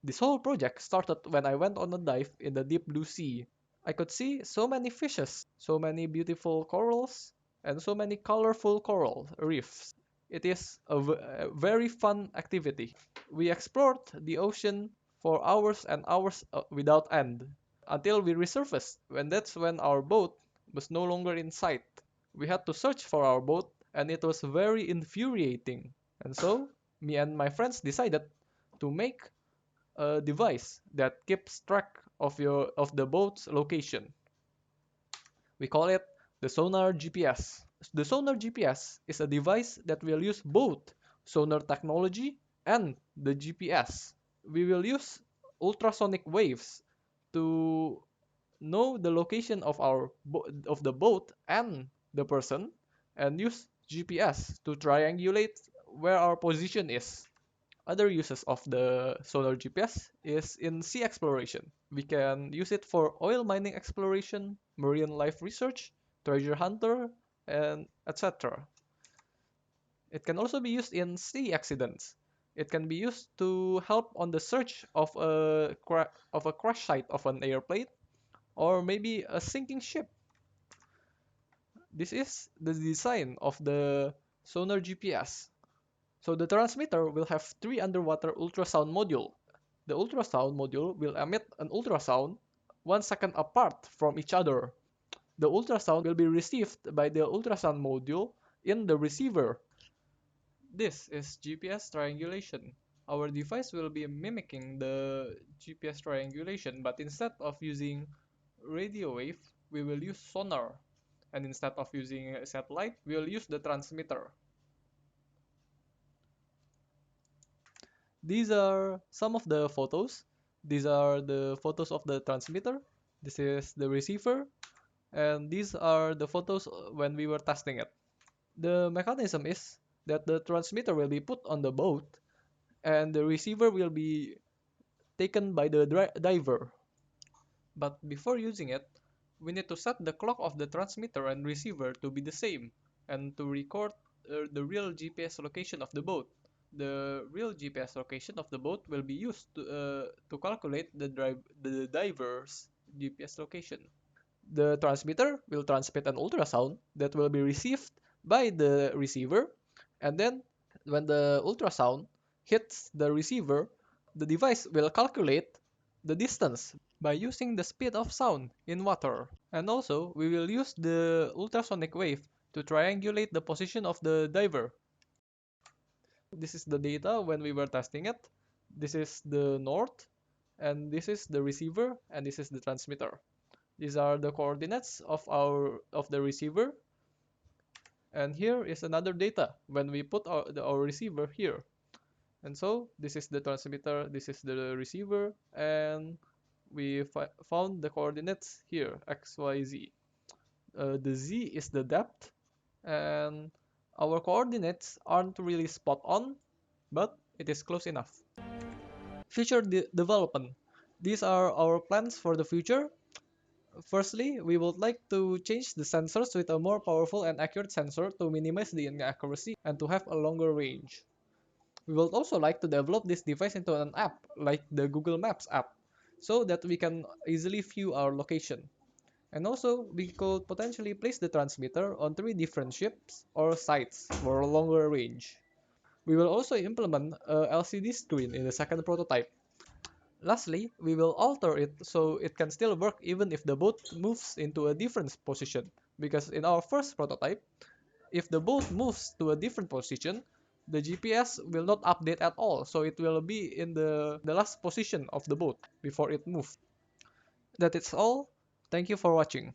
This whole project started when I went on a dive in the deep blue sea. I could see so many fishes, so many beautiful corals, and so many colorful coral reefs. It is a very fun activity. We explored the ocean for hours and hours without end until we resurfaced. That's when our boat was no longer in sight. We had to search for our boat, and it was very infuriating. And so, me and my friends decided to make a device that keeps track of the boat's location. We call it the Sonar GPS. The Sonar GPS is a device that will use both sonar technology and the GPS. We will use ultrasonic waves to know the location of of the boat and the person, and use GPS to triangulate where our position is. Other uses of the solar GPS is in sea exploration. We can use it for oil mining exploration, marine life research, treasure hunter, and etc. It can also be used in sea accidents. It can be used to help on the search of a crash site of an airplane, or maybe a sinking ship. This is the design of the sonar GPS. So the transmitter will have three underwater ultrasound module. The ultrasound module will emit an ultrasound 1 second apart from each other. The ultrasound will be received by the ultrasound module in the receiver. This is GPS triangulation. Our device will be mimicking the GPS triangulation, but instead of using radio wave, we will use sonar. And instead of using a satellite, we will use the transmitter. These are some of the photos. These are the photos of the transmitter. This is the receiver. And these are the photos when we were testing it. The mechanism is that the transmitter will be put on the boat, and the receiver will be taken by the diver. But before using it, we need to set the clock of the transmitter and receiver to be the same, and to record the real GPS location of the boat. The real GPS location of the boat will be used to calculate the diver's GPS location. The transmitter will transmit an ultrasound that will be received by the receiver, and then when the ultrasound hits the receiver, the device will calculate the distance by using the speed of sound in water. And also, we will use the ultrasonic wave to triangulate the position of the diver. This is the data when we were testing it. This is the north, and this is the receiver, and this is the transmitter. These are the coordinates of the receiver. And here is another data when we put our receiver here. And so this is the transmitter, this is the receiver, and we found the coordinates here, x, y, z. The z is the depth, and our coordinates aren't really spot on, but it is close enough. Future development. These are our plans for the future. Firstly, we would like to change the sensors with a more powerful and accurate sensor to minimize the inaccuracy and to have a longer range. We would also like to develop this device into an app, like the Google Maps app, so that we can easily view our location. And also, we could potentially place the transmitter on 3 different ships or sites for a longer range. We will also implement a LCD screen in the second prototype. Lastly, we will alter it so it can still work even if the boat moves into a different position. Because in our first prototype, if the boat moves to a different position, the GPS will not update at all, so it will be in the last position of the boat before it moves. That is all. Thank you for watching.